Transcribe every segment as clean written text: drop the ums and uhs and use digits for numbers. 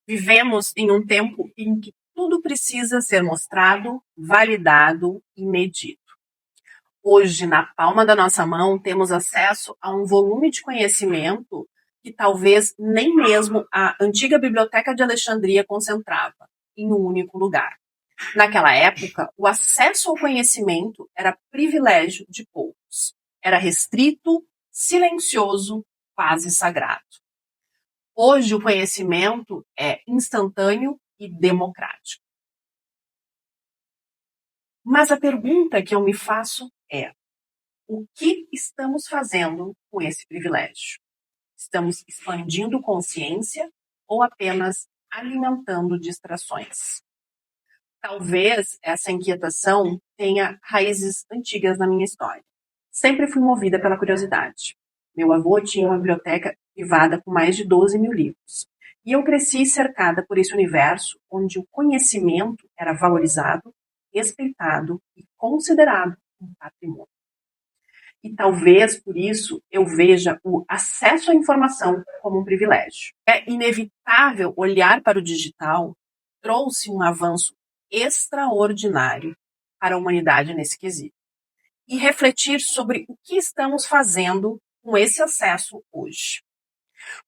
Vivemos em um tempo em que tudo precisa ser mostrado, validado e medido. Hoje, na palma da nossa mão, temos acesso a um volume de conhecimento que talvez nem mesmo a antiga Biblioteca de Alexandria concentrava em um único lugar. Naquela época, o acesso ao conhecimento era privilégio de poucos. Era restrito, silencioso, quase sagrado. Hoje, o conhecimento é instantâneo e democrático. Mas a pergunta que eu me faço é: o que estamos fazendo com esse privilégio? Estamos expandindo consciência ou apenas alimentando distrações? Talvez essa inquietação tenha raízes antigas na minha história. Sempre fui movida pela curiosidade. Meu avô tinha uma biblioteca privada com mais de 12 mil livros. E eu cresci cercada por esse universo onde o conhecimento era valorizado, respeitado e considerado um patrimônio. E talvez por isso eu veja o acesso à informação como um privilégio. É inevitável olhar para o digital, trouxe um avanço extraordinário para a humanidade nesse quesito. E refletir sobre o que estamos fazendo com esse acesso hoje.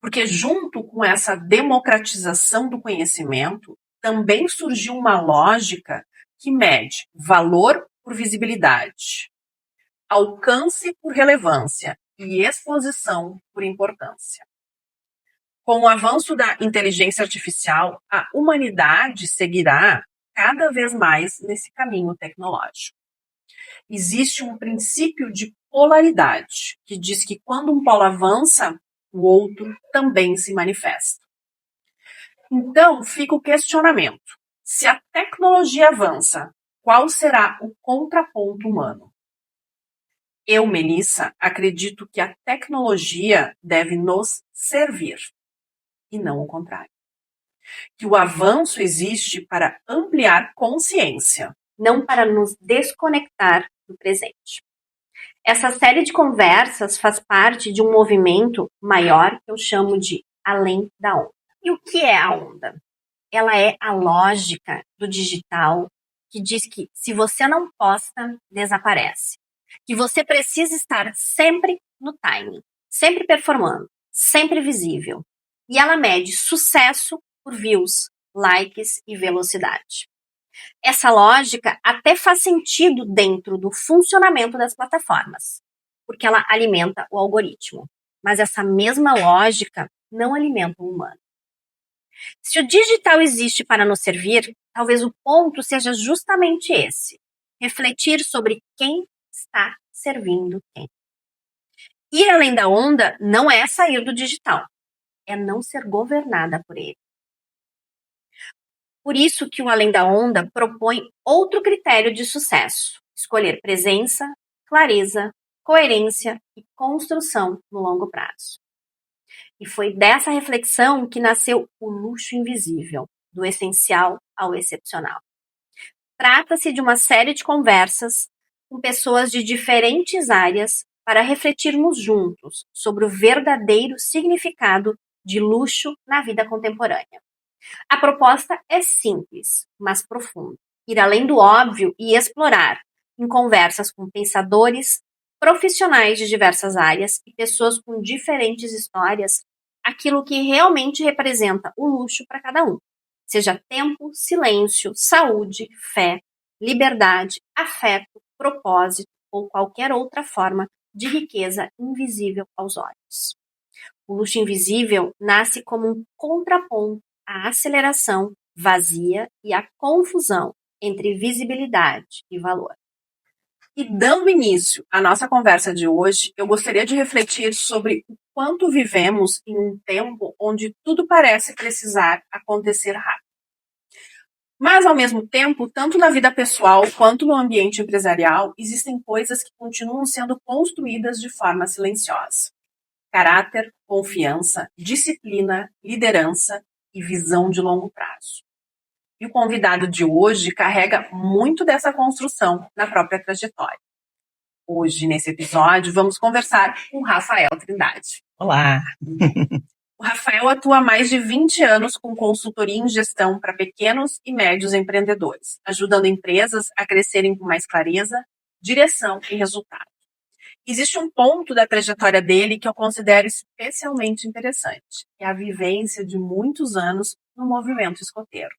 Porque junto com essa democratização do conhecimento, também surgiu uma lógica que mede valor por visibilidade, alcance por relevância e exposição por importância. Com o avanço da inteligência artificial, a humanidade seguirá cada vez mais nesse caminho tecnológico. Existe um princípio de polaridade, que diz que quando um polo avança, o outro também se manifesta. Então, fica o questionamento: se a tecnologia avança, qual será o contraponto humano? Eu, Melissa, acredito que a tecnologia deve nos servir, e não o contrário. Que o avanço existe para ampliar consciência, não para nos desconectar do presente. Essa série de conversas faz parte de um movimento maior que eu chamo de Além da Onda. E o que é a onda? Ela é a lógica do digital que diz que se você não posta, desaparece. Que você precisa estar sempre no timing, sempre performando, sempre visível. E ela mede sucesso por views, likes e velocidade. Essa lógica até faz sentido dentro do funcionamento das plataformas, porque ela alimenta o algoritmo. Mas essa mesma lógica não alimenta o humano. Se o digital existe para nos servir, talvez o ponto seja justamente esse: refletir sobre quem está servindo quem. Ir além da onda não é sair do digital, é não ser governada por ele. Por isso que o Além da Onda propõe outro critério de sucesso: escolher presença, clareza, coerência e construção no longo prazo. E foi dessa reflexão que nasceu o luxo invisível, do essencial ao excepcional. Trata-se de uma série de conversas com pessoas de diferentes áreas para refletirmos juntos sobre o verdadeiro significado de luxo na vida contemporânea. A proposta é simples, mas profunda. Ir além do óbvio e explorar, em conversas com pensadores, profissionais de diversas áreas e pessoas com diferentes histórias, aquilo que realmente representa o luxo para cada um. Seja tempo, silêncio, saúde, fé, liberdade, afeto, propósito ou qualquer outra forma de riqueza invisível aos olhos. O luxo invisível nasce como um contraponto à aceleração vazia e à confusão entre visibilidade e valor. E dando início à nossa conversa de hoje, eu gostaria de refletir sobre o quanto vivemos em um tempo onde tudo parece precisar acontecer rápido. Mas, ao mesmo tempo, tanto na vida pessoal quanto no ambiente empresarial, existem coisas que continuam sendo construídas de forma silenciosa. Caráter, confiança, disciplina, liderança e visão de longo prazo. E o convidado de hoje carrega muito dessa construção na própria trajetória. Hoje, nesse episódio, vamos conversar com Rafael Trindade. Olá! O Rafael atua há mais de 20 anos com consultoria em gestão para pequenos e médios empreendedores, ajudando empresas a crescerem com mais clareza, direção e resultado. Existe um ponto da trajetória dele que eu considero especialmente interessante, que é a vivência de muitos anos no movimento escoteiro.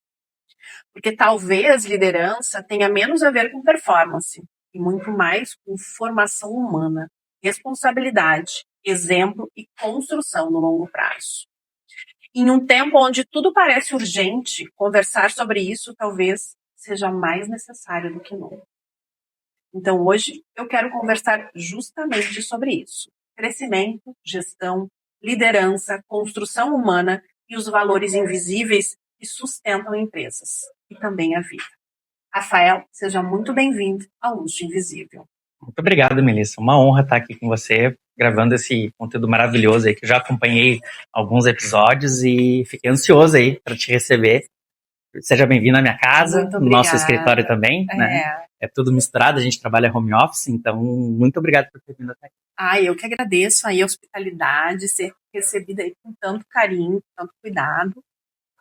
Porque talvez liderança tenha menos a ver com performance e muito mais com formação humana, responsabilidade, exemplo e construção no longo prazo. Em um tempo onde tudo parece urgente, conversar sobre isso talvez seja mais necessário do que nunca. Então, hoje, eu quero conversar justamente sobre isso. Crescimento, gestão, liderança, construção humana e os valores invisíveis que sustentam empresas e também a vida. Rafael, seja muito bem-vindo ao Luxo Invisível. Muito obrigado, Melissa. Uma honra estar aqui com você, gravando esse conteúdo maravilhoso aí, que eu já acompanhei alguns episódios e fiquei ansioso aí para te receber. Seja bem-vindo à minha casa, no nosso escritório também, né? É tudo misturado, a gente trabalha home office, então muito obrigado por ter vindo até aqui. Eu que agradeço aí a hospitalidade, ser recebida aí com tanto carinho, com tanto cuidado,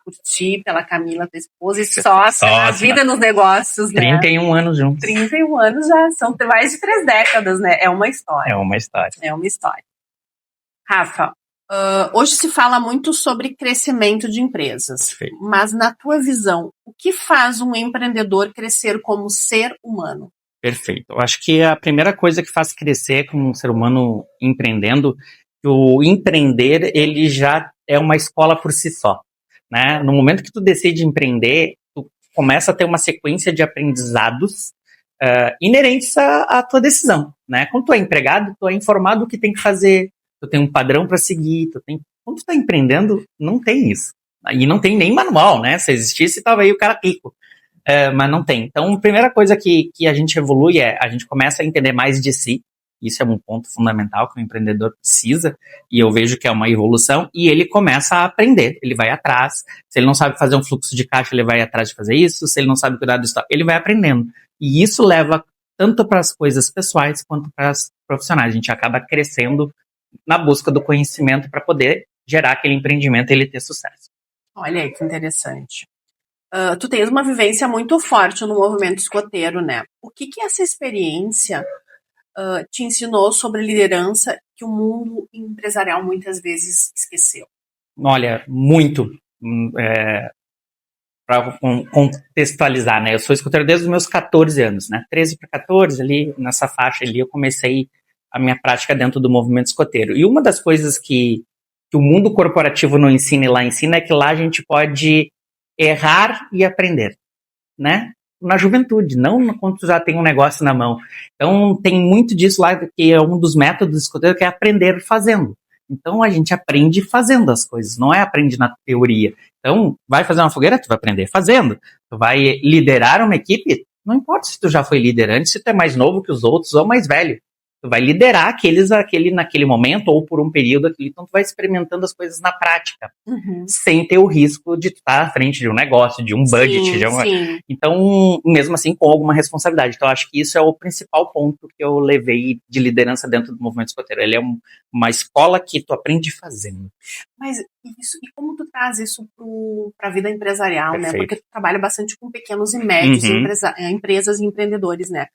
por ti, pela Camila, tua esposa e sócia, a vida nos negócios, né? 31 anos juntos. 31 anos já, são mais de 3 décadas, né? É uma história. É uma história. É uma história. Rafa, hoje se fala muito sobre crescimento de empresas. Perfeito. Mas na tua visão, o que faz um empreendedor crescer como ser humano? Perfeito. Eu acho que a primeira coisa que faz crescer como um ser humano empreendendo, o empreender, ele já é uma escola por si só, né? No momento que tu decide empreender, tu começa a ter uma sequência de aprendizados inerentes à tua decisão, né? Quando tu é empregado, tu é informado do que tem que fazer, tu tem um padrão para seguir, quando tu tá empreendendo, não tem isso. E não tem nem manual, né? Se existisse, tava aí o cara rico. Mas não tem. Então, a primeira coisa que a gente evolui a gente começa a entender mais de si. Isso é um ponto fundamental que o empreendedor precisa, e eu vejo que é uma evolução, e ele começa a aprender, ele vai atrás. Se ele não sabe fazer um fluxo de caixa, ele vai atrás de fazer isso. Se ele não sabe cuidar do estoque, ele vai aprendendo. E isso leva tanto para as coisas pessoais quanto para as profissionais. A gente acaba crescendo na busca do conhecimento para poder gerar aquele empreendimento e ele ter sucesso. Olha aí que interessante. Tu tens uma vivência muito forte no movimento escoteiro, né? O que essa experiência te ensinou sobre liderança que o mundo empresarial muitas vezes esqueceu? Olha, muito. Para contextualizar, né? Eu sou escoteiro desde os meus 14 anos, né? 13 para 14, ali, nessa faixa ali, eu comecei a minha prática dentro do movimento escoteiro. E uma das coisas que o mundo corporativo não ensina e lá ensina é que lá a gente pode errar e aprender, né? Na juventude, não quando tu já tem um negócio na mão. Então, tem muito disso lá, que é um dos métodos escoteiros, que é aprender fazendo. Então, a gente aprende fazendo as coisas, não é aprende na teoria. Então, vai fazer uma fogueira, tu vai aprender fazendo. Tu vai liderar uma equipe, não importa se tu já foi líder antes, se tu é mais novo que os outros ou mais velho. Tu vai liderar aquele naquele momento ou por um período, então tu vai experimentando as coisas na prática, sem ter o risco de estar à frente de um negócio, de um budget. Sim. Então, mesmo assim, com alguma responsabilidade. Então, acho que isso é o principal ponto que eu levei de liderança dentro do movimento escoteiro. Ele é uma escola que tu aprende fazendo. Mas isso, e como tu traz isso para a vida empresarial, Perfeito. né? Porque tu trabalha bastante com pequenos e médios empresas e empreendedores, né?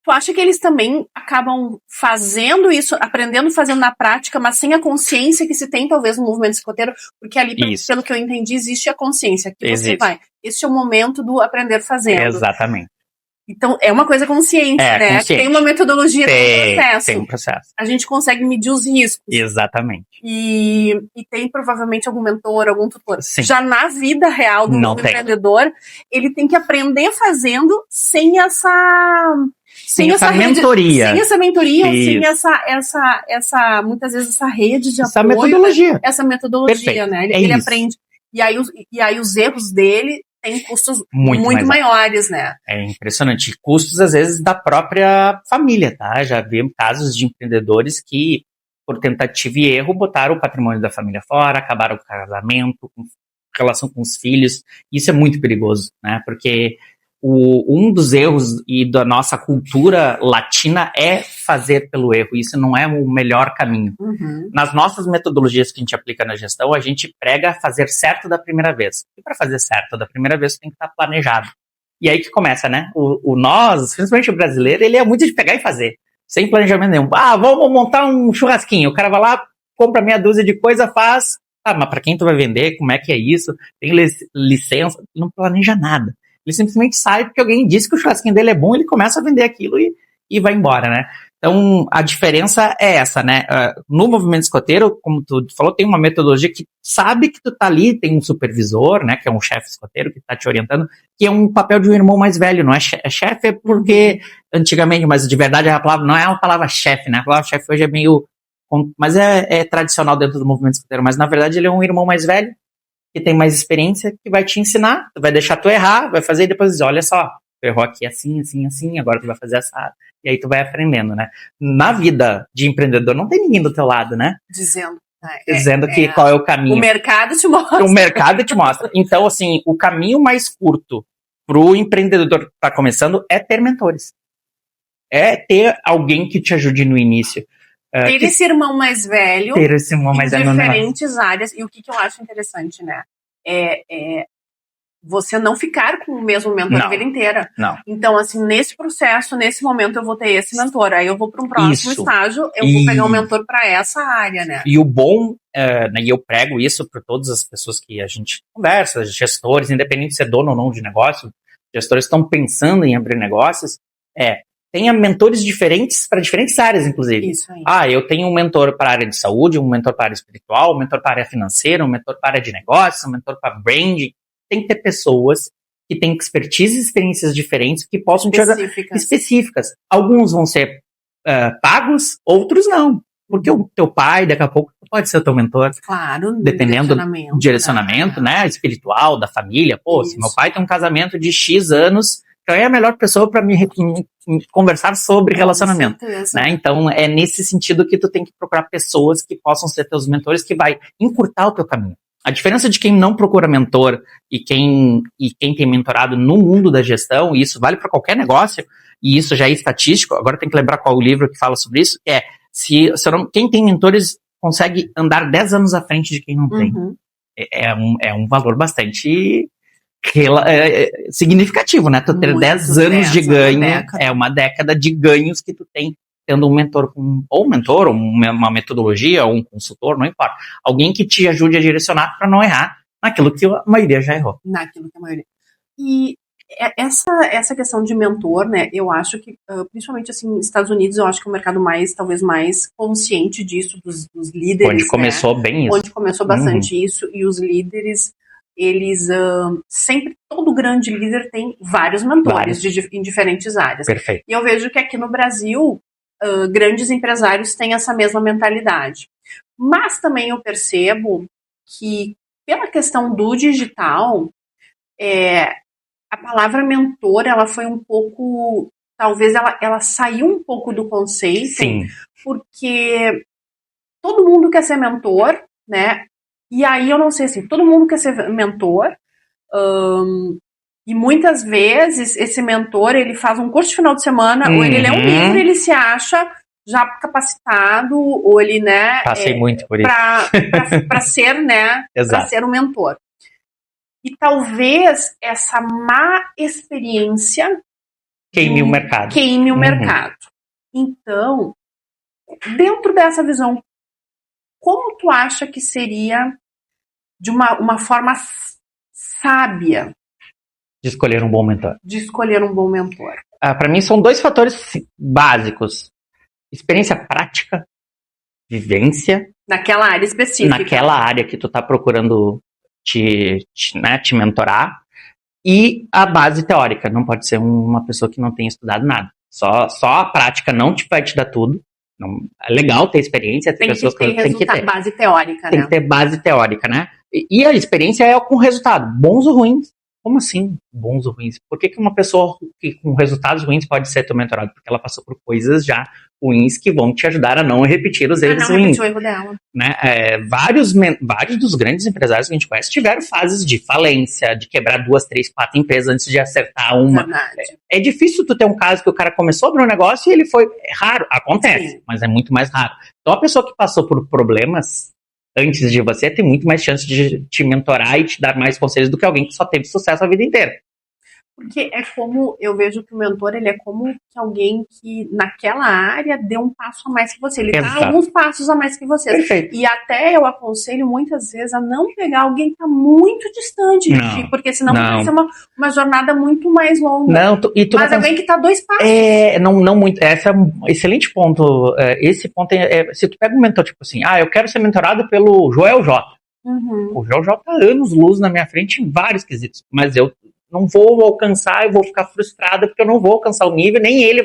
Tu acha que eles também acabam fazendo isso, aprendendo, fazendo na prática, mas sem a consciência que se tem, talvez, no movimento escoteiro? Porque ali, pelo que eu entendi, existe a consciência. Que você vai. Este é o momento do aprender fazendo. Exatamente. Então, é uma coisa consciente, né? Consciente. Tem uma metodologia, tem um processo. Tem um processo. A gente consegue medir os riscos. Exatamente. E tem provavelmente algum mentor, algum tutor. Sim. Já na vida real do empreendedor, ele tem que aprender fazendo sem essa mentoria. Sem essa mentoria, sem essa muitas vezes essa rede de apoio. Metodologia. Essa metodologia, Perfeito. né? Ele aprende. E aí os erros dele têm custos muito maiores, né? É impressionante. Custos, às vezes, da própria família, tá? Já vi casos de empreendedores que, por tentativa e erro, botaram o patrimônio da família fora, acabaram com o casamento, com relação com os filhos. Isso é muito perigoso, né? Porque um dos erros e da nossa cultura latina é fazer pelo erro. Isso não é o melhor caminho. Uhum. Nas nossas metodologias que a gente aplica na gestão, a gente prega fazer certo da primeira vez. E para fazer certo da primeira vez, tem que estar planejado. E aí que começa, né? Nós, principalmente o brasileiro, ele é muito de pegar e fazer. Sem planejamento nenhum. Vamos montar um churrasquinho. O cara vai lá, compra meia dúzia de coisa, faz. Mas para quem tu vai vender? Como é que é isso? Tem licença? Não planeja nada. Ele simplesmente sai porque alguém disse que o churrasquinho dele é bom, ele começa a vender aquilo e vai embora, né? Então, a diferença é essa, né? No movimento escoteiro, como tu falou, tem uma metodologia que sabe que tu tá ali, tem um supervisor, né? Que é um chefe escoteiro que tá te orientando, que é um papel de um irmão mais velho, não é chefe, é porque antigamente, mas de verdade a palavra não é uma palavra chefe, né? A palavra chefe hoje é meio... Mas é tradicional dentro do movimento escoteiro, mas na verdade ele é um irmão mais velho, que tem mais experiência, que vai te ensinar, vai deixar tu errar, vai fazer e depois dizer, olha só, tu errou aqui assim, assim, assim, agora tu vai fazer essa, e aí tu vai aprendendo, né? Na vida de empreendedor não tem ninguém do teu lado, né? Dizendo Qual é o caminho. O mercado te mostra. O mercado te mostra. Então, assim, o caminho mais curto pro empreendedor que tá começando é ter mentores. É ter alguém que te ajude no início. Ter esse irmão mais velho ter esse irmão mais velho em diferentes áreas. E o que eu acho interessante, né? É você não ficar com o mesmo mentor a vida inteira. Não. Então, assim, nesse processo, nesse momento, eu vou ter esse mentor. Aí eu vou para um próximo estágio, eu vou pegar um mentor para essa área, né? E o bom, e eu prego isso para todas as pessoas que a gente conversa, gestores, independente de ser dono ou não de negócio, gestores estão pensando em abrir negócios, tenha mentores diferentes para diferentes áreas, inclusive. Isso aí. Eu tenho um mentor para a área de saúde, um mentor para a área espiritual, um mentor para a área financeira, um mentor para a área de negócios, um mentor para branding. Tem que ter pessoas que têm expertise e experiências diferentes que possam te ajudar. Específicas. Alguns vão ser pagos, outros não. Porque o teu pai, daqui a pouco, pode ser o teu mentor. Claro, dependendo do direcionamento, né? Espiritual, da família. Se meu pai tem um casamento de X anos, então é a melhor pessoa para me conversar sobre relacionamento, né? Então é nesse sentido que tu tem que procurar pessoas que possam ser teus mentores, que vai encurtar o teu caminho. A diferença de quem não procura mentor e quem tem mentorado no mundo da gestão, e isso vale para qualquer negócio, e isso já é estatístico, agora tem que lembrar qual o livro que fala sobre isso, quem tem mentores consegue andar 10 anos à frente de quem não tem. É um valor bastante significativo, né? Tu ter 10 anos de ganho, uma década de ganhos que tu tem tendo um mentor, ou uma metodologia, ou um consultor, não importa. Alguém que te ajude a direcionar para não errar naquilo que a maioria já errou. E essa questão de mentor, né, eu acho que, principalmente assim, nos Estados Unidos, eu acho que é o mercado talvez mais consciente disso, dos líderes. Onde começou bem isso. Onde começou bastante isso, e os líderes, eles sempre, todo grande líder tem vários mentores em diferentes áreas. Perfeito. E eu vejo que aqui no Brasil, grandes empresários têm essa mesma mentalidade. Mas também eu percebo que, pela questão do digital, a palavra mentor, ela foi um pouco, talvez ela saiu um pouco do conceito. Sim. Porque todo mundo quer ser mentor, né? E aí eu não sei assim, todo mundo quer ser mentor, e muitas vezes esse mentor, ele faz um curso de final de semana, ou ele lê um livro e ele se acha já capacitado, ou ele, né... Passei muito por isso. Para ser, né? Para ser um mentor. E talvez essa má experiência queime o mercado. Então, dentro dessa visão, como tu acha que seria de uma forma sábia de escolher um bom mentor? Para mim são 2 fatores básicos. Experiência prática, vivência. Naquela área específica. Naquela área que tu tá procurando te mentorar. E a base teórica. Não pode ser uma pessoa que não tenha estudado nada. Só a prática não vai te dar tudo. Não, é legal ter experiência, ter pessoas que tem que ter base teórica, tem que ter base teórica, né? E a experiência é com resultado, bons ou ruins, Como assim, bons ou ruins? Por que uma pessoa com resultados ruins pode ser teu mentorado? Porque ela passou por coisas já ruins que vão te ajudar a não repetir os erros não ruins. repetir o erro dela. Né? Vários dos grandes empresários que a gente conhece tiveram fases de falência, de quebrar 2, 3, 4 empresas antes de acertar uma. É difícil tu ter um caso que o cara começou a abrir um negócio e ele foi... É raro, acontece, mas é muito mais raro. Então a pessoa que passou por problemas antes de você tem muito mais chance de te mentorar e te dar mais conselhos do que alguém que só teve sucesso a vida inteira. Porque é como, eu vejo que o mentor, ele é como alguém que naquela área deu um passo a mais que você. Ele dá alguns passos a mais que você. Perfeito. E até eu aconselho muitas vezes a não pegar alguém que está muito distante de ti, porque senão vai ser uma jornada muito mais longa. Mas alguém que está 2 passos. Não muito. Esse é um excelente ponto. Esse ponto se tu pega um mentor, tipo assim, eu quero ser mentorado pelo Joel J. O Joel J tá anos-luz na minha frente em vários quesitos, mas eu não vou alcançar, eu vou ficar frustrada porque eu não vou alcançar o nível, nem ele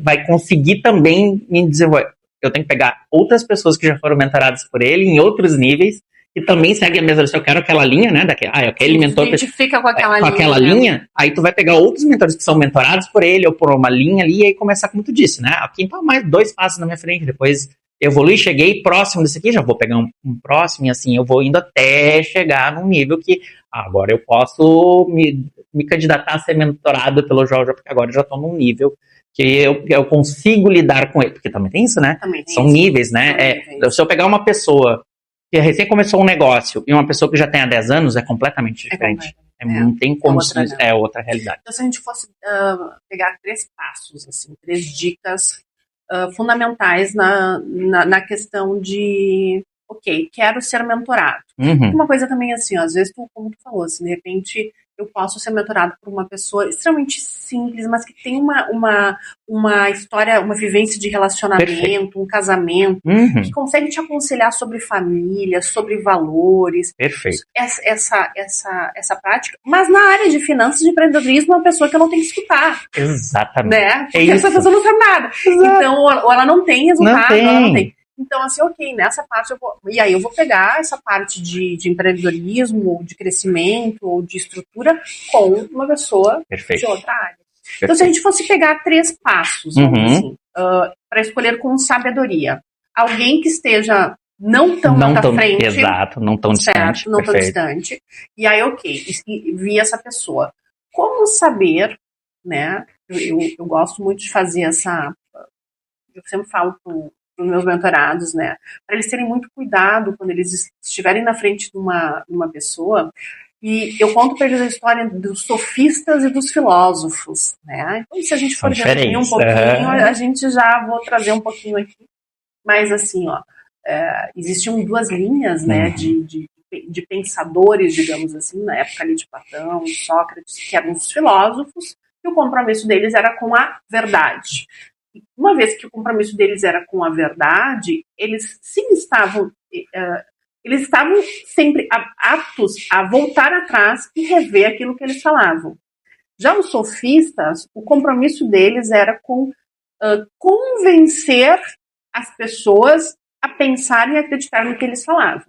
vai conseguir também me desenvolver. Eu tenho que pegar outras pessoas que já foram mentoradas por ele em outros níveis e também seguem a mesma. Se eu quero aquela linha, né? Aquele mentor. Identifica com aquela linha, aí tu vai pegar outros mentores que são mentorados por ele ou por uma linha ali e aí começar, como tu disse, né? Aqui então mais 2 passos na minha frente, depois evolui, cheguei próximo desse aqui, já vou pegar um próximo e assim eu vou indo até chegar num nível que agora eu posso me candidatar a ser mentorado pelo Jorge, porque agora eu já estou num nível que eu consigo lidar com ele, porque também tem isso, né? São níveis, né? Se eu pegar uma pessoa que recém começou um negócio e uma pessoa que já tem há 10 anos, é completamente diferente. Não tem condições, outra realidade. Então, se a gente fosse pegar 3 passos, assim, 3 dicas fundamentais na questão de, quero ser mentorado. Uma coisa também assim, às vezes, como tu falou, assim, de repente eu posso ser mentorado por uma pessoa extremamente simples, mas que tem uma história, uma vivência de relacionamento, um casamento, que consegue te aconselhar sobre família, sobre valores. Perfeito. Essa prática. Mas na área de finanças e de empreendedorismo, é uma pessoa que eu não tenho que escutar. Exatamente. Né? Porque essa pessoa não sabe nada. Exato. Então, ou ela não tem resultado, ou ela não tem. Então, assim, nessa parte eu vou pegar essa parte de empreendedorismo, ou de crescimento, ou de estrutura com uma pessoa de outra área. Perfeito. Então, se a gente fosse pegar 3 passos, assim, para escolher com sabedoria, alguém que esteja não tão na frente. Exato, não tão distante. Não tão distante. E aí, vi essa pessoa. Como saber, né? Eu gosto muito de fazer eu sempre falo para os meus mentorados, né? Para eles terem muito cuidado quando eles estiverem na frente de uma pessoa. E eu conto para eles a história dos sofistas e dos filósofos, né? Então, se a gente for definir um pouquinho, a gente já vou trazer um pouquinho aqui. Mas, assim, existiam 2 linhas, né, de pensadores, digamos assim, na época ali de Platão, de Sócrates, que eram os filósofos, e o compromisso deles era com a verdade. Uma vez que o compromisso deles era com a verdade, eles sim estavam sempre aptos a voltar atrás e rever aquilo que eles falavam. Já os sofistas, o compromisso deles era com convencer as pessoas a pensarem e acreditar no que eles falavam.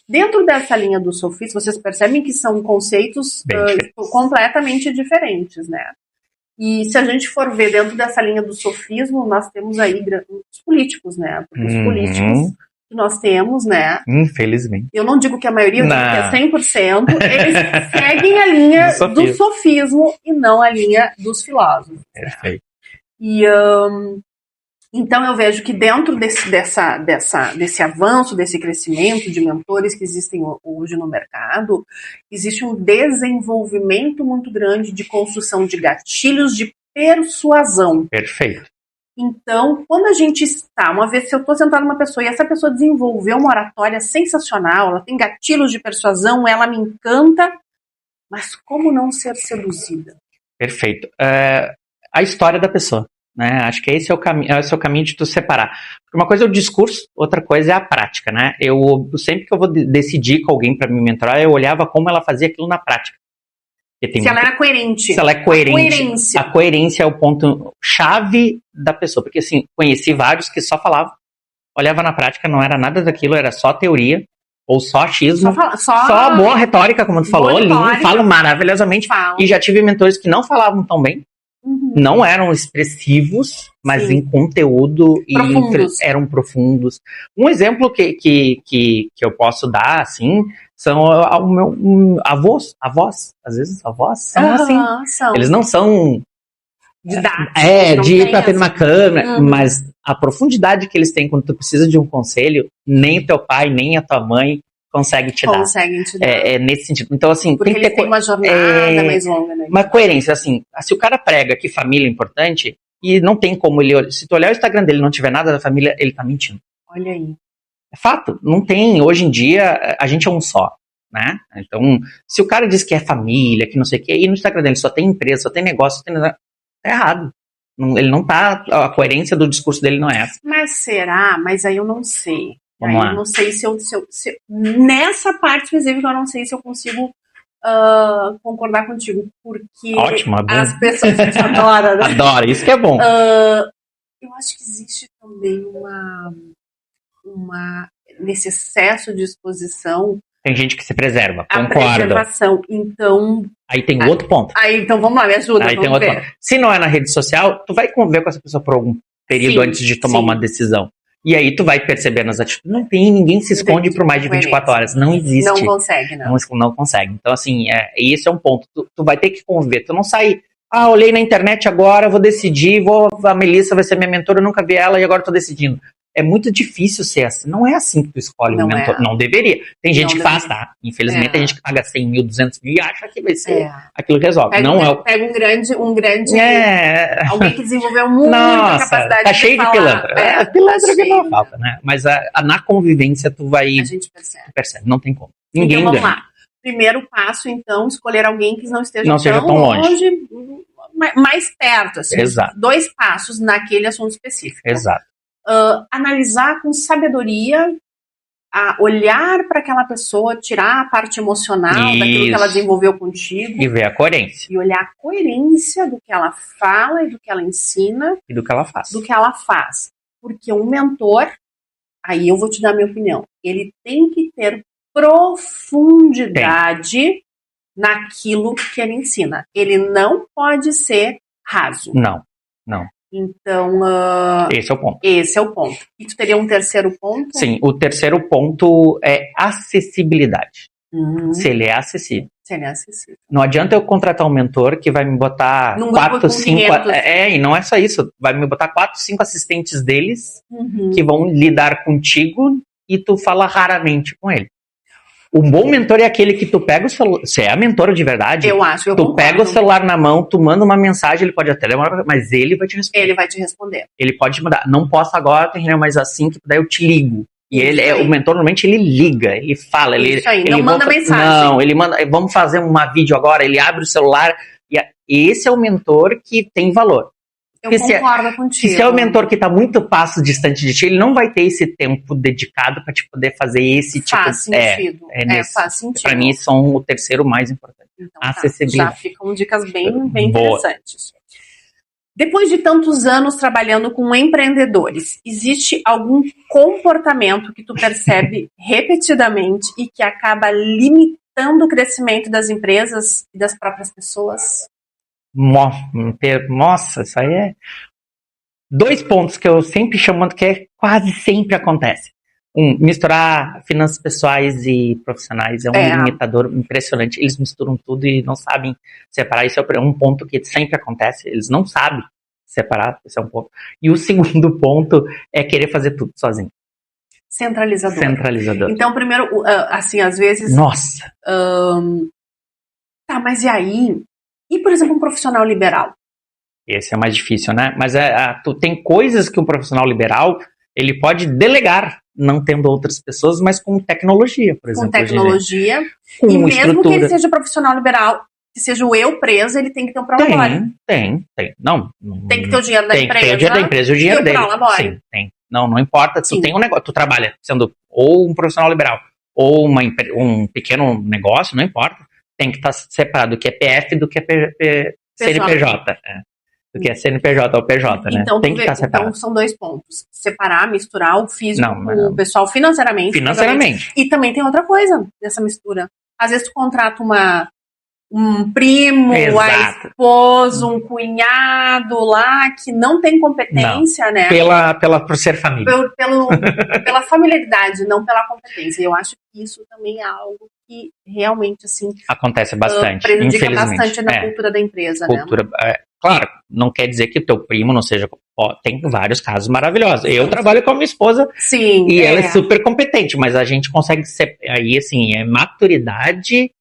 Dentro dessa linha dos sofistas, vocês percebem que são conceitos completamente diferentes, né? E se a gente for ver dentro dessa linha do sofismo, nós temos aí os políticos, né? Porque os políticos que nós temos, né? Infelizmente. Eu não digo que a maioria, eu digo que é 100%, eles seguem a linha do sofismo e não a linha dos filósofos. Perfeito. E então eu vejo que dentro desse avanço, desse crescimento de mentores que existem hoje no mercado, existe um desenvolvimento muito grande de construção de gatilhos de persuasão. Perfeito. Então, quando a gente uma vez se eu estou sentada numa pessoa e essa pessoa desenvolveu uma oratória sensacional, ela tem gatilhos de persuasão, ela me encanta, mas como não ser seduzida? Perfeito. A história da pessoa. Né? Acho que esse é o caminho de tu separar. Porque uma coisa é o discurso, outra coisa é a prática, né? Eu sempre que eu vou decidir com alguém para me mentorar, eu olhava como ela fazia aquilo na prática. Se ela era coerente. Se ela é coerente. A coerência é o ponto chave da pessoa. Porque assim, conheci vários que só falavam, olhava na prática, não era nada daquilo, era só teoria. ou só achismo, Só só boa retórica, como tu falou, lindo, falam maravilhosamente. E já tive mentores que não falavam tão bem, não eram expressivos, mas em conteúdo eram profundos. Um exemplo que eu posso dar, assim, são avós. Às vezes avós são assim. Eles não são didáticos, de ir pra ter uma câmera, mas a profundidade que eles têm quando tu precisa de um conselho, nem teu pai, nem a tua mãe conseguem te dar. É nesse sentido. Então, assim, porque tem que ter uma jornada mais longa, né? Uma coerência, assim, se o cara prega que família é importante, e não tem como ele, se tu olhar o Instagram dele e não tiver nada da família, ele tá mentindo. Olha aí. É fato, não tem, hoje em dia, a gente é um só, né? Então, se o cara diz que é família, que não sei o quê, e no Instagram dele só tem empresa, só tem negócio, só tem... tá errado. Ele não tá, a coerência do discurso dele não é essa. Mas será? Mas aí eu não sei. Vamos lá. Eu não sei se nessa parte específica eu não sei se eu consigo concordar contigo, porque ótimo, é bom. As pessoas adoram, né? Adora, isso que é bom. Eu acho que existe também nesse excesso de exposição. Tem gente que se preserva, a concordo. Preservação, então. Aí tem outro ponto. Aí, então vamos lá, me ajuda. Aí tem outro ponto. Se não é na rede social, tu vai conviver com essa pessoa por algum período antes de tomar uma decisão. E aí tu vai perceber nas atitudes. Não tem, ninguém se esconde por mais de 24 horas. Não existe. Não consegue, não. Não consegue. Então, assim, esse é um ponto. Tu vai ter que conviver. Tu não sai, olhei na internet agora, vou decidir, a Melissa vai ser minha mentora, eu nunca vi ela e agora tô decidindo. É muito difícil ser assim. Não é assim que tu escolhe um mentor. Não deveria. Tem gente que faz, tá? Infelizmente, tem gente que paga 100 mil, 200 mil e acha que vai ser aquilo que resolve. Pega um grande alguém que desenvolveu muita capacidade tá cheio de pilantra. Pilantra que não falta, né? Mas na convivência tu vai... A gente percebe. Não tem como. Ninguém então, ganha. Vamos lá. Primeiro passo, então, escolher alguém que não esteja tão longe. Mais perto, assim. Exato. 2 passos naquele assunto específico. Exato. Analisar com sabedoria, olhar para aquela pessoa, tirar a parte emocional daquilo que ela desenvolveu contigo. E ver a coerência. E olhar a coerência do que ela fala e do que ela ensina. E do que ela faz. Porque um mentor, aí eu vou te dar a minha opinião, ele tem que ter profundidade naquilo que ele ensina. Ele não pode ser raso. Não. Então, esse é o ponto. E tu teria um terceiro ponto? Sim, o terceiro ponto é acessibilidade. Se ele é acessível. Não adianta eu contratar um mentor que vai me botar 4, 5... e não é só isso. Vai me botar 4, 5 assistentes deles que vão lidar contigo e tu fala raramente com ele. Um bom mentor é aquele que tu pega o celular... Você é a mentora de verdade? Eu acho. Tu pega o celular na mão, tu manda uma mensagem, ele pode até demorar, mas ele vai te responder. Ele pode te mandar. Não posso agora, tem reunião, mas assim, que daí eu te ligo. E o mentor, normalmente, ele liga, ele fala. Ele não manda mensagem. Não, ele manda, vamos fazer uma vídeo agora, ele abre o celular. E esse é o mentor que tem valor. Eu concordo contigo. Se é o mentor que está muito passo distante de ti, ele não vai ter esse tempo dedicado para te poder fazer esse tipo de... Faz sentido. Faz sentido. Para mim, são o terceiro mais importante. Então, acessibilidade. Já ficam dicas bem interessantes. Depois de tantos anos trabalhando com empreendedores, existe algum comportamento que tu percebe repetidamente e que acaba limitando o crescimento das empresas e das próprias pessoas? Nossa, isso aí é... 2 pontos que eu sempre chamando que quase sempre acontece. Misturar finanças pessoais e profissionais é um limitador impressionante. Eles misturam tudo e não sabem separar. Isso é um ponto que sempre acontece. Eles não sabem separar. Esse é um ponto. E o segundo ponto é querer fazer tudo sozinho. Centralizador. Então, primeiro, assim, às vezes... Nossa! Mas e aí? E, por exemplo, um profissional liberal? Esse é mais difícil, né? Mas tem coisas que um profissional liberal ele pode delegar, não tendo outras pessoas, mas com tecnologia, por exemplo. Com tecnologia. Com e mesmo estrutura. que ele seja profissional liberal, que seja o eu preso, ele tem que ter um prolabore. Tem. Não, tem que ter o dinheiro da empresa. Tem que ter o dinheiro da empresa e o dinheiro dele. Sim, tem. Não importa. Tu tem um negócio, tu trabalha sendo ou um profissional liberal ou um pequeno negócio, não importa. Tem que estar separado do que é PF do que é CNPJ. do que é CNPJ ou PJ, né? Então, Tem que estar separado. Então, são 2 pontos. Separar, misturar o físico com o pessoal financeiramente. E também tem outra coisa dessa mistura. Às vezes tu contrata um primo, a esposa, um cunhado lá que não tem competência, né? Por ser família. Pela familiaridade, não pela competência. Eu acho que isso também é algo que realmente, assim... acontece bastante, prejudica infelizmente. bastante na cultura da empresa, né? Claro, não quer dizer que o teu primo não seja... tem vários casos maravilhosos. Eu trabalho com a minha esposa. Sim, e ela é super competente, mas a gente consegue ser... Aí, assim, é maturidade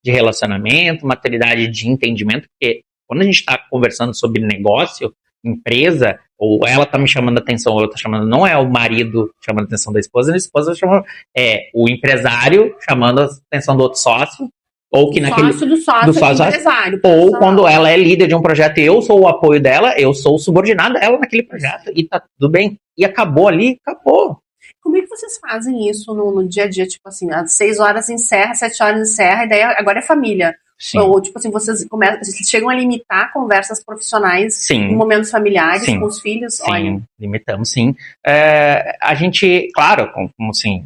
de relacionamento, maturidade de entendimento, porque quando a gente está conversando sobre negócio, empresa, ou ela está me chamando a atenção, ou eu estou chamando, não é o marido chamando a atenção da esposa, a esposa chamando, é o empresário chamando a atenção do outro sócio, ou que naquele sócio do sócio empresário. Ou quando ela é líder de um projeto e eu sou o apoio dela, eu sou o subordinado dela naquele projeto, e tá tudo bem. E acabou ali, acabou. Como é que vocês fazem isso no dia a dia? Tipo assim, às 6 horas encerra, 7 horas encerra, e daí agora é família. Sim. Ou, tipo assim, vocês chegam a limitar conversas profissionais em momentos familiares com os filhos? Sim, olha. limitamos, sim. A gente, claro, como assim,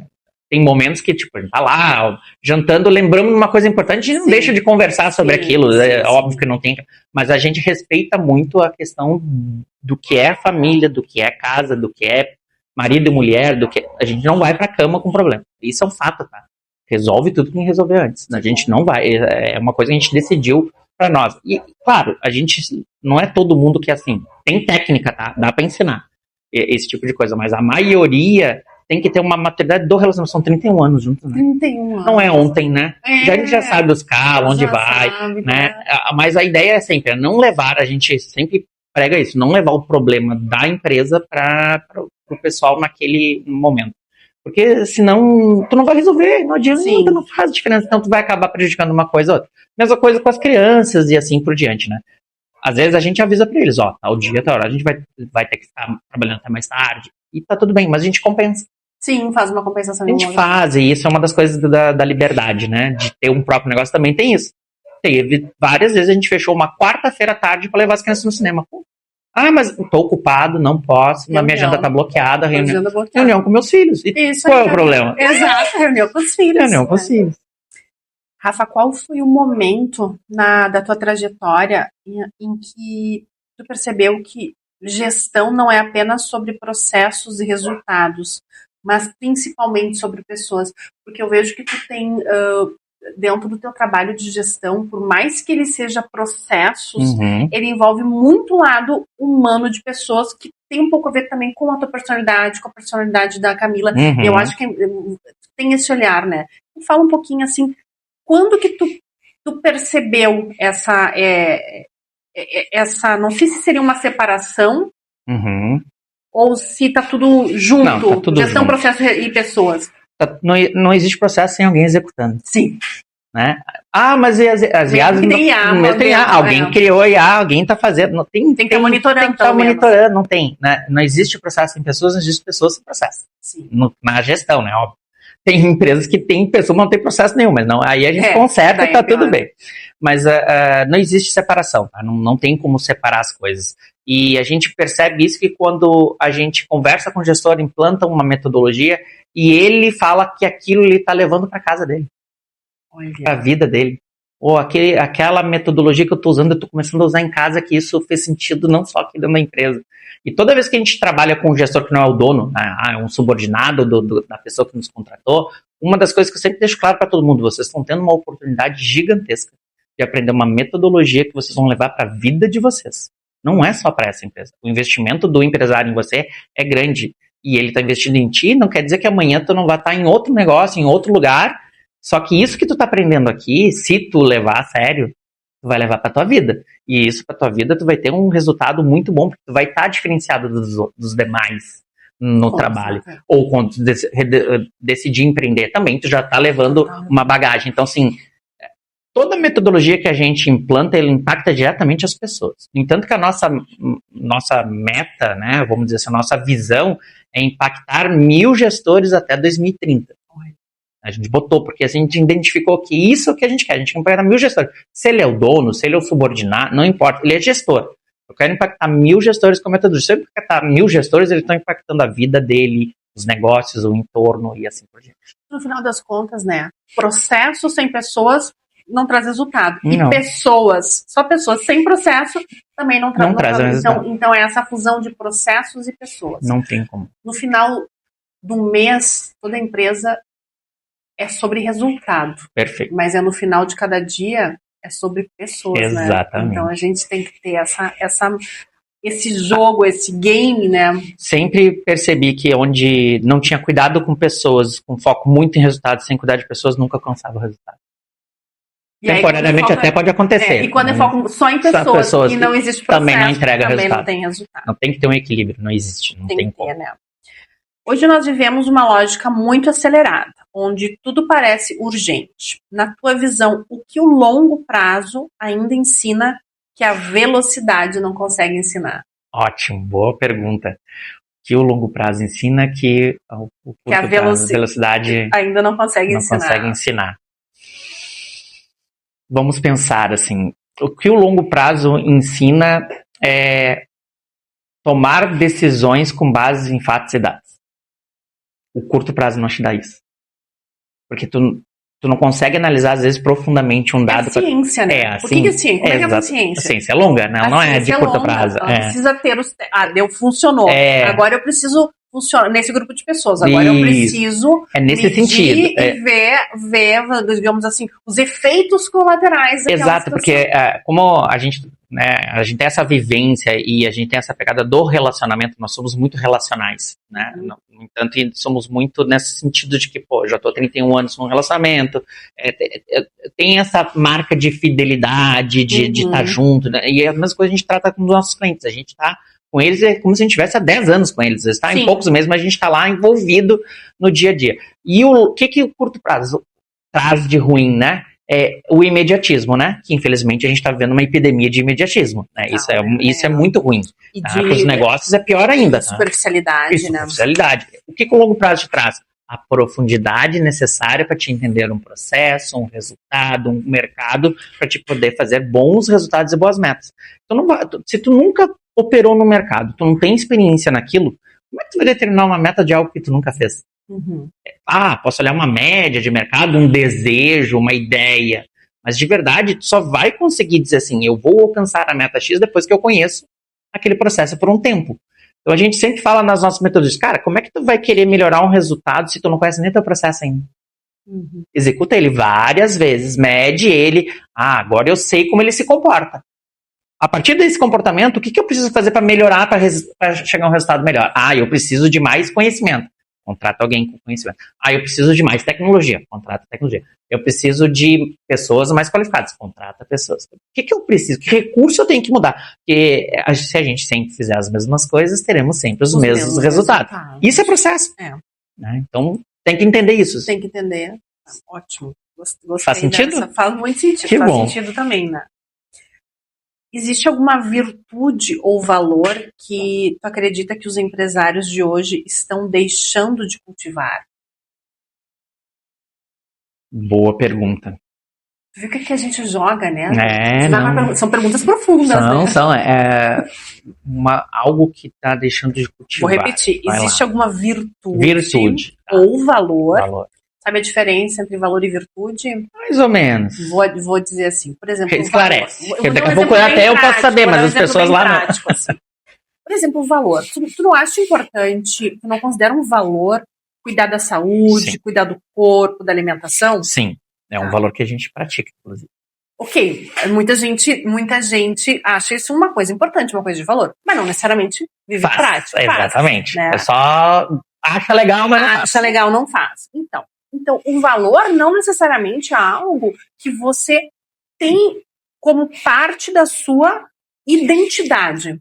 tem momentos que, tipo, a gente tá lá, jantando, lembrando uma coisa importante, a gente não deixa de conversar sobre aquilo, óbvio que não tem, mas a gente respeita muito a questão do que é família, do que é casa, do que é marido e mulher, a gente não vai pra cama com problema. Isso é um fato, tá? Resolve tudo que tem que resolver antes. A gente não vai, é uma coisa que a gente decidiu pra nós. E, claro, a gente, não é todo mundo que é assim. Tem técnica, tá? Dá pra ensinar esse tipo de coisa, mas a maioria tem que ter uma maturidade do relacionamento. São 31 anos juntos, né? 31 anos. Não é ontem, né? A gente já sabe os carros, onde vai, sabe, né? Mas a ideia é sempre, não levar, a gente sempre prega isso, não levar o problema da empresa para o pessoal naquele momento. Porque senão tu não vai resolver, não adianta, não faz diferença, então tu vai acabar prejudicando uma coisa ou outra. Mesma coisa com as crianças e assim por diante, né? Às vezes a gente avisa pra eles, tal dia, tal hora, a gente vai ter que estar trabalhando até mais tarde, e tá tudo bem, mas a gente compensa. Sim, faz uma compensação. A gente faz, e isso é uma das coisas da liberdade, né? De ter um próprio negócio também tem isso. Teve várias vezes a gente fechou uma quarta-feira à tarde pra levar as crianças no cinema. Mas tô ocupado, não posso, minha agenda tá bloqueada, reunião com meus filhos. E isso qual é o problema? Exato, reunião com os filhos. Reunião com os filhos. Rafa, qual foi o momento da tua trajetória em que tu percebeu que gestão não é apenas sobre processos e resultados, mas principalmente sobre pessoas? Porque eu vejo que tu tem, dentro do teu trabalho de gestão, por mais que ele seja processos, ele envolve muito lado humano de pessoas que tem um pouco a ver também com a tua personalidade, com a personalidade da Camila. Eu acho que tem esse olhar, né? Fala um pouquinho assim, quando que tu percebeu essa, não sei se seria uma separação, ou se tá tudo junto, não, tá tudo gestão, junto. Processo e pessoas. Não existe processo sem alguém executando. Sim. Né? Mas as IAs... Alguém criou IA, alguém tá fazendo. Tem que estar monitorando. Tem que estar monitorando, não tem. Né? Não existe processo sem pessoas, não existe pessoas sem processo. Sim. Na gestão, né? Óbvio. Tem empresas que tem pessoa, não tem processo nenhum, mas não, aí a gente conserta e tá tudo bem. Mas não existe separação, tá? Não tem como separar as coisas. E a gente percebe isso que quando a gente conversa com o gestor, implanta uma metodologia e ele fala que aquilo ele tá levando para casa dele, para a vida dele. Ou aquela metodologia que eu tô usando, eu tô começando a usar em casa, que isso fez sentido não só aqui dentro da empresa. E toda vez que a gente trabalha com um gestor que não é o dono, é um subordinado da pessoa que nos contratou, uma das coisas que eu sempre deixo claro para todo mundo, vocês estão tendo uma oportunidade gigantesca de aprender uma metodologia que vocês vão levar para a vida de vocês. Não é só para essa empresa. O investimento do empresário em você é grande. E ele está investindo em ti, não quer dizer que amanhã tu não vai estar em outro negócio, em outro lugar. Só que isso que tu está aprendendo aqui, se tu levar a sério, tu vai levar para tua vida. E isso para tua vida, tu vai ter um resultado muito bom, porque tu vai estar diferenciado dos demais no trabalho. Ou quando tu decidir empreender também, tu já está levando uma bagagem. Então, assim, toda metodologia que a gente implanta, ele impacta diretamente as pessoas. No entanto que a nossa meta, né, vamos dizer assim, a nossa visão é impactar 1.000 gestores até 2030. A gente botou, porque a gente identificou que isso é o que a gente quer. A gente quer 1.000 gestores. Se ele é o dono, se ele é o subordinado, não importa. Ele é gestor. Eu quero impactar 1000 gestores com a metodologia. Se eu impactar 1000 gestores, eles estão impactando a vida dele, os negócios, o entorno e assim por diante. No final das contas, né? Processo sem pessoas não traz resultado. Não. E pessoas, só pessoas sem processo também não traz resultado. Então é essa fusão de processos e pessoas. Não tem como. No final do mês, toda empresa é sobre resultado. Perfeito. Mas no final de cada dia é sobre pessoas, Exatamente. né? Então a gente tem que ter esse jogo, esse game, né? Sempre percebi que onde não tinha cuidado com pessoas, com foco muito em resultados, sem cuidar de pessoas, nunca alcançava o resultado. Temporariamente até pode acontecer. E quando é foco só em pessoas e não existe processo, também não entrega resultado. Não tem resultado. Não tem que ter um equilíbrio, não existe. Não tem como. Né? Hoje nós vivemos uma lógica muito acelerada, onde tudo parece urgente. Na tua visão, o que o longo prazo ainda ensina que a velocidade não consegue ensinar? Ótimo, boa pergunta. O que o longo prazo ensina que a velocidade ainda não consegue ensinar. Vamos pensar assim, o que o longo prazo ensina é tomar decisões com base em fatos e dados. O curto prazo não te dá isso. Porque tu não consegue analisar, às vezes, profundamente um dado. É ciência, né? Assim, o que é ciência? Como é que é a ciência? A ciência é longa, né? Não é de curto prazo. Precisa ter funcionou. Agora eu preciso funcionar nesse grupo de pessoas. Agora eu preciso nesse sentido. E ver, digamos assim, os efeitos colaterais daquela Exato, porque como a gente tem essa vivência e a gente tem essa pegada do relacionamento, nós somos muito relacionais, né? No entanto, somos muito nesse sentido de que, já estou 31 anos num relacionamento, tem essa marca de fidelidade, de estar junto, né? E a mesma coisa a gente trata com os nossos clientes, a gente está com eles é como se a gente estivesse há 10 anos com eles, está em poucos meses, mas a gente está lá envolvido no dia a dia. E o que o curto prazo traz de ruim, né? É o imediatismo, né? Que infelizmente a gente está vivendo uma epidemia de imediatismo, né? Isso é muito ruim. E para os negócios é pior ainda. Superficialidade, né? Superficialidade. O que o longo prazo te traz? A profundidade necessária para te entender um processo, um resultado, um mercado, para te poder fazer bons resultados e boas metas. Então, se tu nunca operou no mercado, tu não tem experiência naquilo, como é que tu vai determinar uma meta de algo que tu nunca fez? Posso olhar uma média de mercado, um desejo, uma ideia, mas de verdade tu só vai conseguir dizer assim, eu vou alcançar a meta X depois que eu conheço aquele processo por um tempo. Então a gente sempre fala nas nossas metodologias, cara, como é que tu vai querer melhorar um resultado se tu não conhece nem teu processo ainda? Executa ele várias vezes, mede ele, agora eu sei como ele se comporta. A partir desse comportamento, o que eu preciso fazer para melhorar, para chegar a um resultado melhor? Eu preciso de mais conhecimento. Contrata alguém com conhecimento. Eu preciso de mais tecnologia. Contrata tecnologia. Eu preciso de pessoas mais qualificadas. Contrata pessoas. O que eu preciso? Que recurso eu tenho que mudar? Porque se a gente sempre fizer as mesmas coisas, teremos sempre os mesmos resultados. Isso é processo. Né? Então, tem que entender isso. Tem que entender. Ótimo. Gostei Faz sentido? Faz muito sentido. Que bom. Sentido também, né? Existe alguma virtude ou valor que tu acredita que os empresários de hoje estão deixando de cultivar? Boa pergunta. Tu viu o que a gente joga, né? São perguntas profundas, né? Algo que está deixando de cultivar. Vou repetir. Existe alguma virtude ou valor? Sabe a diferença entre valor e virtude? Mais ou menos. Vou dizer assim, por exemplo... Esclarece. Daqui a pouco até eu posso saber, mas as pessoas lá não... Assim. Por exemplo, o valor. Tu não acha importante, tu não considera um valor cuidar da saúde, cuidar do corpo, da alimentação? Sim, é um valor que a gente pratica, inclusive. Ok, muita gente acha isso uma coisa importante, uma coisa de valor, mas não necessariamente vive prática. Exatamente. Né? É só acha legal, mas não faz. Acha legal, não faz. Então, o valor não necessariamente é algo que você tem como parte da sua identidade.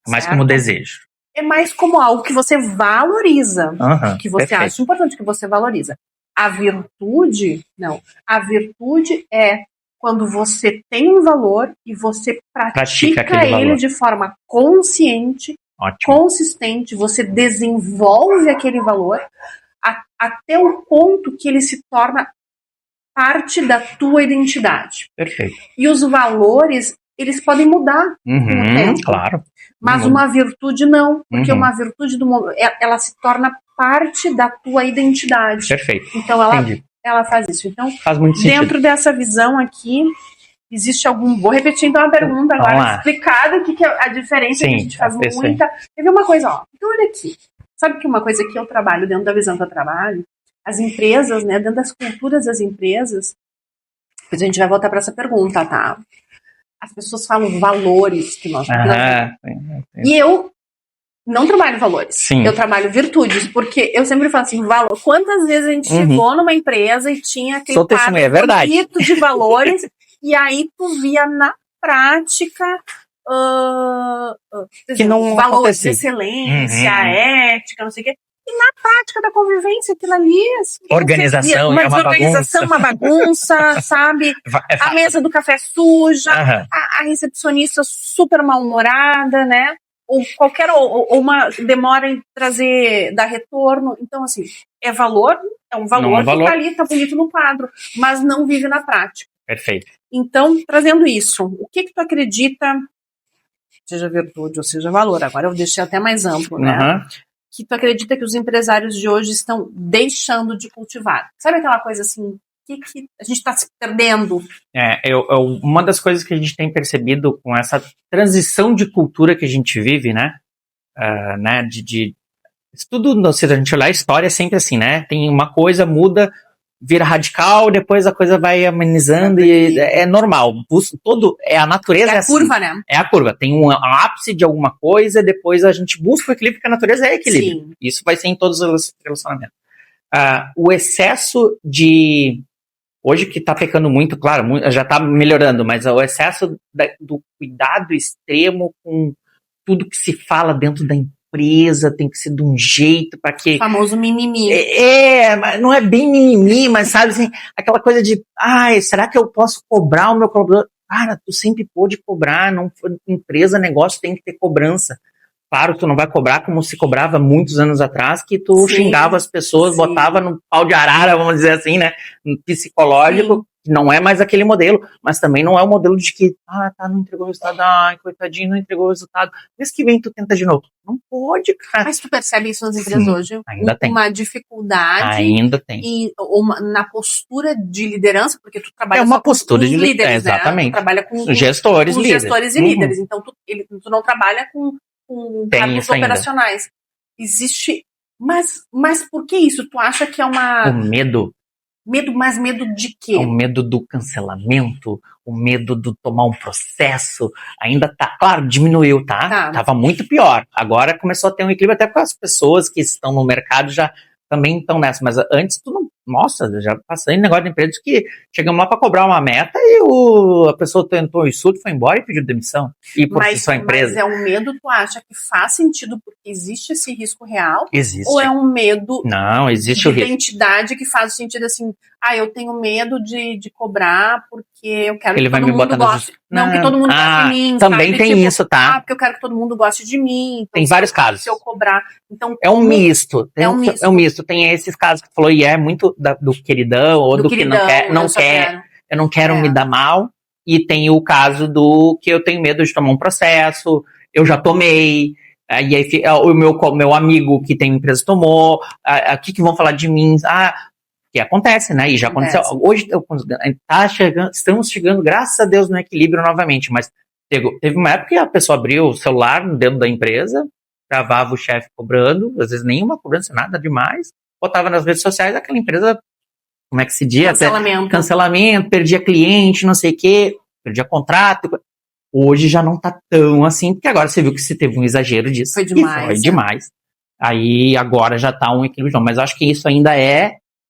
Mais como desejo. É mais como algo que você valoriza, que você perfeito. acha importante, que você valoriza. A virtude, não. A virtude é quando você tem um valor e você pratica ele valor de forma consciente, consistente, você desenvolve aquele valor até o ponto que ele se torna parte da tua identidade. Perfeito. E os valores, eles podem mudar com o tempo. Claro. Mas uma virtude não, porque uma virtude ela se torna parte da tua identidade. Perfeito. Então ela faz isso. Então, faz muito sentido. Dentro dessa visão aqui, existe algum... Vou repetir então a pergunta agora, explicada o que é a diferença. Sim, que a gente faz muita... Teve uma coisa, ó. Então olha aqui. Sabe que uma coisa que eu trabalho dentro da visão que eu trabalho, as empresas, né, dentro das culturas das empresas, depois a gente vai voltar para essa pergunta, tá? As pessoas falam valores que nós E eu não trabalho valores. Sim. Eu trabalho virtudes, porque eu sempre falo assim, valor. Quantas vezes a gente chegou numa empresa e tinha aquele bonito de valores e aí tu via na prática que não valores de excelência, ética, não sei o quê. E na prática da convivência, aquilo ali... Assim, organização, uma bagunça, sabe? A mesa do café suja, a recepcionista super mal-humorada, né? Ou uma demora em dar retorno. Então, assim, é um valor que tá ali, tá bonito no quadro, mas não vive na prática. Perfeito. Então, trazendo isso, o que tu acredita, seja virtude ou seja valor, agora eu deixei até mais amplo, né? Que tu acredita que os empresários de hoje estão deixando de cultivar? Sabe aquela coisa assim, que a gente está se perdendo? Uma das coisas que a gente tem percebido com essa transição de cultura que a gente vive, né? Isso tudo, se a gente olhar a história, é sempre assim, né? Tem uma coisa, muda, vira radical, depois a coisa vai amenizando e é normal. É a natureza. É a curva, né? É a curva. Tem um ápice de alguma coisa, depois a gente busca o equilíbrio, porque a natureza é equilíbrio. Sim. Isso vai ser em todos os relacionamentos. O excesso de... Hoje que tá pecando muito, claro, já tá melhorando, mas o excesso do cuidado extremo com tudo que se fala dentro da empresa, tem que ser de um jeito para que... O famoso mimimi. Mas não é bem mimimi, mas sabe assim, aquela coisa de, será que eu posso cobrar o meu cobrador? Cara, tu sempre pôde cobrar, não foi empresa, negócio tem que ter cobrança. Claro, tu não vai cobrar como se cobrava muitos anos atrás, que tu xingava as pessoas, botava no pau de arara, vamos dizer assim, né, psicológico, que não é mais aquele modelo, mas também não é o modelo de que, não entregou o resultado, coitadinho, não entregou o resultado, mês que vem tu tenta de novo. Não pode, cara. Mas tu percebe isso nas empresas hoje? Ainda tem. Uma dificuldade. Ainda tem. E na postura de liderança, porque tu trabalha uma postura de líderes, exatamente. Né? Tu trabalha com gestores, líderes. Gestores e líderes, então tu não trabalha com cargos operacionais. Existe... Mas por que isso? Tu acha que é uma... O medo. Mas medo de quê? O medo do cancelamento, o medo de tomar um processo, ainda tá, claro, diminuiu, tá? Tava muito pior. Agora começou a ter um equilíbrio, até com as pessoas que estão no mercado já também estão nessa, mas antes tu não... Nossa, já passei em negócio de empresas que chegamos lá para cobrar uma meta e a pessoa tentou o insulto, foi embora e pediu demissão. E por sua empresa. Mas é um medo, tu acha que faz sentido porque existe esse risco real? Existe. Ou é um medo não, existe de o risco. identidade que faz sentido assim, eu tenho medo de cobrar porque eu quero ele que todo mundo goste. Não, que todo mundo goste de mim. Também sabe? Tem isso, tá? Porque eu quero que todo mundo goste de mim. Então, tem vários casos. Se eu cobrar. Então, é um misto. É um misto. Tem esses casos que tu falou, e é muito do queridão, ou do queridão, que não quer. Eu não quero me dar mal. E tem o caso do que eu tenho medo de tomar um processo, eu já tomei. E aí o meu amigo que tem empresa tomou. O que vão falar de mim? Que acontece, né? E já aconteceu. Hoje estamos chegando, graças a Deus, no equilíbrio novamente. Mas teve uma época que a pessoa abriu o celular dentro da empresa, gravava o chefe cobrando, às vezes nenhuma cobrança, nada demais, botava nas redes sociais, aquela empresa, como é que se diz? Cancelamento, perdia cliente, não sei o quê, perdia contrato. Hoje já não tá tão assim, porque agora você viu que se teve um exagero disso. Foi demais. Foi demais. Aí agora já tá um equilíbrio. Mas eu acho que isso ainda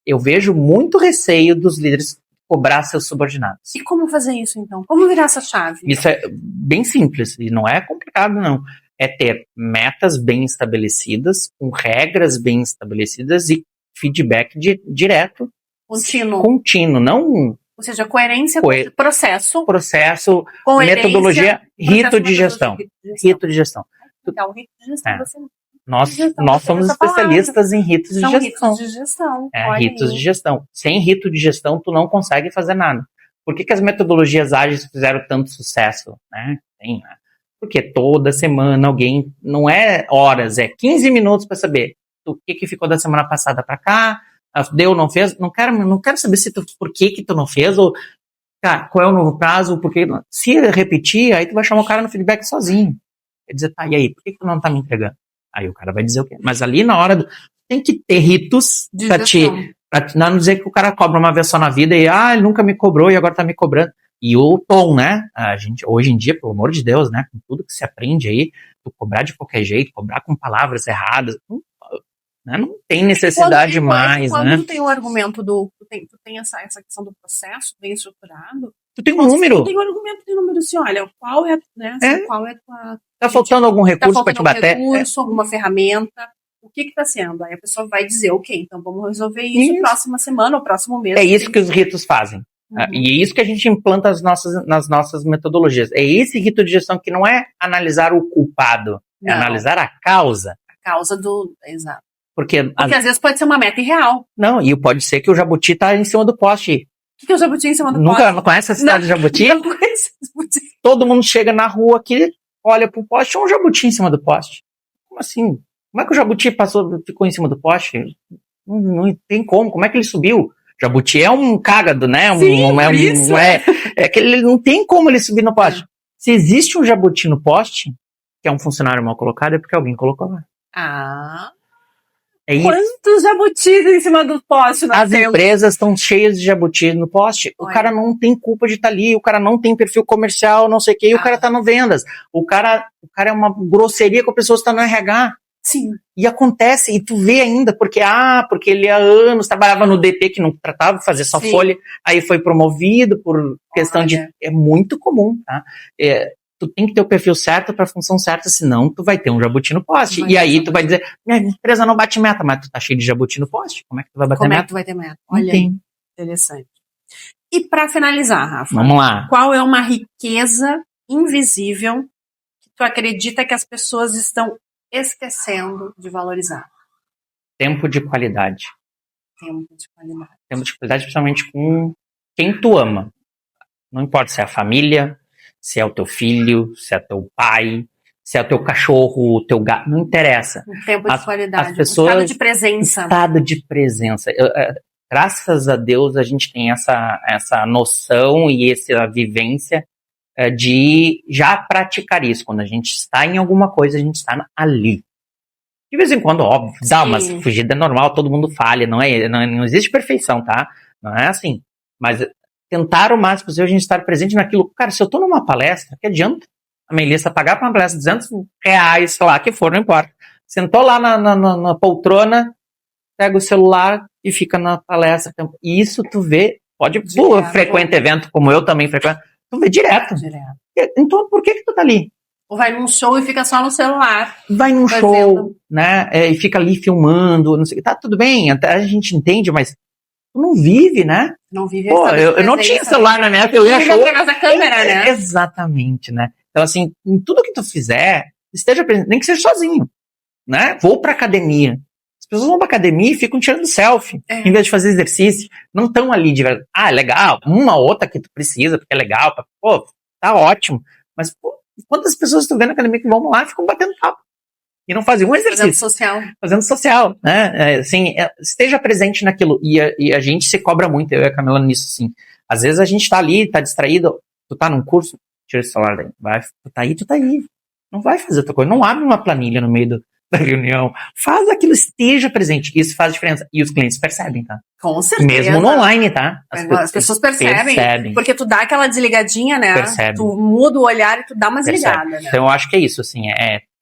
eu vejo muito receio dos líderes cobrar seus subordinados. E como fazer isso, então? Como virar essa chave? Isso é bem simples, e não é complicado, não. É ter metas bem estabelecidas, com regras bem estabelecidas e feedback direto. Contínuo, não... Ou seja, coerência, processo, metodologia, rito de gestão. Rito de gestão. Então, rito de gestão, você... Nós somos especialistas em ritos de gestão. Ritos de gestão. Ritos de gestão. Sem rito de gestão, tu não consegue fazer nada. Por que as metodologias ágeis fizeram tanto sucesso? Né? Porque toda semana alguém, não é horas, é 15 minutos para saber o que ficou da semana passada para cá, deu, não fez, não quero saber por que tu não fez, ou qual é o novo prazo, porque se repetir, aí tu vai chamar o cara no feedback sozinho. Quer dizer, tá, e aí, por que tu não tá me entregando? Aí o cara vai dizer o quê? Mas ali na hora tem que ter ritos pra não dizer que o cara cobra uma vez só na vida e, ele nunca me cobrou e agora tá me cobrando. E o tom, né? A gente, hoje em dia, pelo amor de Deus, né? Com tudo que se aprende aí, tu cobrar de qualquer jeito, cobrar com palavras erradas, né? Não tem necessidade mais, quando né? tu tem o argumento tu tem essa questão do processo bem estruturado, tu tem um número. Tu tem um argumento de número assim, olha, qual é, né? Qual é a tua... Tá faltando algum recurso pra te bater? Recurso, alguma ferramenta. O que tá sendo? Aí a pessoa vai dizer, ok, então vamos resolver isso próxima semana ou próximo mês. É isso que os ritos fazem. E é isso que a gente implanta nas nossas metodologias. É esse rito de gestão que não é analisar o culpado, é analisar a causa. A causa do... Exato. Porque às vezes pode ser uma meta irreal. Não, e pode ser que o jabuti tá em cima do poste. O que é o jabuti em cima do poste? Nunca conhece a cidade de jabuti? Não conheço jabuti. Todo mundo chega na rua aqui, olha pro poste, um jabuti em cima do poste. Como assim? Como é que o jabuti ficou em cima do poste? Não tem como é que ele subiu? Jabuti é um cágado, né? É que ele não tem como ele subir no poste. Se existe um jabuti no poste, que é um funcionário mal colocado, é porque alguém colocou lá. Quantos jabutis em cima do poste? As empresas estão cheias de jabutis no poste. O cara não tem culpa de estar ali, o cara não tem perfil comercial, não sei o que, e o cara tá no vendas. O cara é uma grosseria com a pessoa que está no RH. Sim. E acontece, e tu vê ainda, porque ele há anos trabalhava no DP, que não tratava de fazer só folha, aí foi promovido por questão de... É muito comum, tá? Tu tem que ter o perfil certo para a função certa, senão tu vai ter um jabuti no poste. E aí tu vai dizer, minha empresa não bate meta, mas tu tá cheio de jabuti no poste. Como é que tu vai bater meta? Como é que tu vai ter meta? Olha aí, interessante. E para finalizar, Rafa, vamos lá. Qual é uma riqueza invisível que tu acredita que as pessoas estão esquecendo de valorizar? Tempo de qualidade. Tempo de qualidade. Tempo de qualidade, principalmente com quem tu ama. Não importa se é a família, se é o teu filho, se é teu pai, se é o teu cachorro, o teu gato, não interessa. Um tempo de qualidade, as pessoas, estado de presença. Estado de presença. Graças a Deus a gente tem essa noção e essa vivência de já praticar isso. Quando a gente está em alguma coisa, a gente está ali. De vez em quando, óbvio, dá umas fugida normal, todo mundo falha, não existe perfeição, tá? Não é assim. Mas tentar o máximo possível a gente estar presente naquilo. Cara, se eu tô numa palestra, que adianta a Melissa pagar pra uma palestra R$200, sei lá, que for, não importa. Sentou lá na poltrona, pega o celular e fica na palestra. E isso tu vê, frequenta evento, como eu também frequento, tu vê direto. Então, por que tu tá ali? Ou vai num show e fica só no celular. Vai num show, né, e fica ali filmando, não sei, tá tudo bem, até a gente entende, mas não vive, né? Não vive. Eu não tinha celular na minha época, eu ia show. Da câmera, né? Exatamente, né? Então, assim, em tudo que tu fizer, esteja presente, nem que seja sozinho, né? Vou pra academia. As pessoas vão pra academia e ficam tirando selfie, em vez de fazer exercício. Não estão ali de verdade. É legal, uma outra que tu precisa, porque é legal, tá ótimo. Mas, quantas pessoas tu vê na academia que vão lá e ficam batendo papo? E não fazem um exercício. Fazendo social, né? Esteja presente naquilo. E a gente se cobra muito, eu e a Camila, nisso, sim. Às vezes a gente tá ali, tá distraído, tu tá num curso, tira esse celular daí. Tu tá aí. Não vai fazer outra coisa. Não abre uma planilha no meio da reunião. Faz aquilo, esteja presente. Isso faz diferença. E os clientes percebem, tá? Com certeza. Mesmo no online, tá? As pessoas percebem. Porque tu dá aquela desligadinha, né? Tu muda o olhar e tu dá uma desligada, né? Então eu acho que é isso, assim,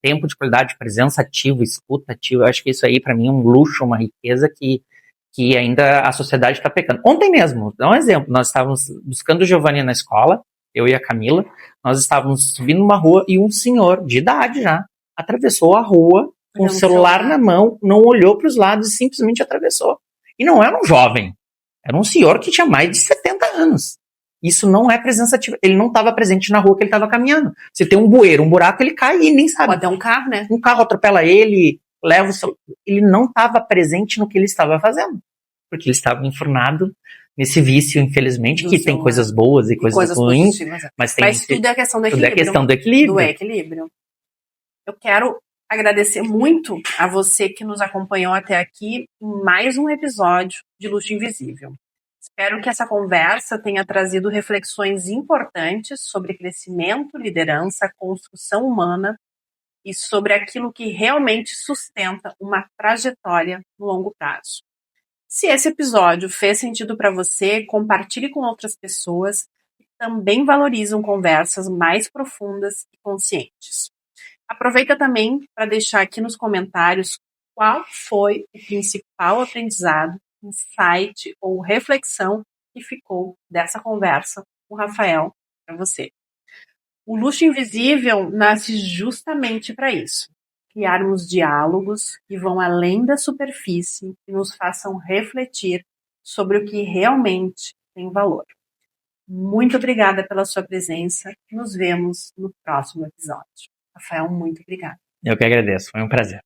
tempo de qualidade, presença ativa, escuta ativa. Eu acho que isso aí, pra mim, é um luxo, uma riqueza que ainda a sociedade está pecando. Ontem mesmo, dá um exemplo, nós estávamos buscando o Giovanni na escola, eu e a Camila, nós estávamos subindo uma rua e um senhor, de idade já, atravessou a rua com o celular na mão, não olhou para os lados e simplesmente atravessou. E não era um jovem, era um senhor que tinha mais de 70 anos. Isso não é presença ativa. Ele não estava presente na rua que ele estava caminhando. Se tem um bueiro, um buraco, ele cai e nem sabe. Pode ter um carro, né? Um carro atropela ele, leva o celular. Ele não estava presente no que ele estava fazendo. Porque ele estava enfurnado nesse vício, infelizmente, Do que tem celular. coisas boas e coisas ruins, positivas. mas tem Mas tudo é questão do tudo equilíbrio. é questão do equilíbrio. Do equilíbrio. Eu quero agradecer muito a você que nos acompanhou até aqui em mais um episódio de Luxo Invisível. Espero que essa conversa tenha trazido reflexões importantes sobre crescimento, liderança, construção humana e sobre aquilo que realmente sustenta uma trajetória no longo prazo. Se esse episódio fez sentido para você, compartilhe com outras pessoas que também valorizam conversas mais profundas e conscientes. Aproveita também para deixar aqui nos comentários qual foi o principal aprendizado, insight ou reflexão que ficou dessa conversa com o Rafael para você. O Luxo Invisível nasce justamente para isso. Criarmos diálogos que vão além da superfície e nos façam refletir sobre o que realmente tem valor. Muito obrigada pela sua presença. Nos vemos no próximo episódio. Rafael, muito obrigada. Eu que agradeço, foi um prazer.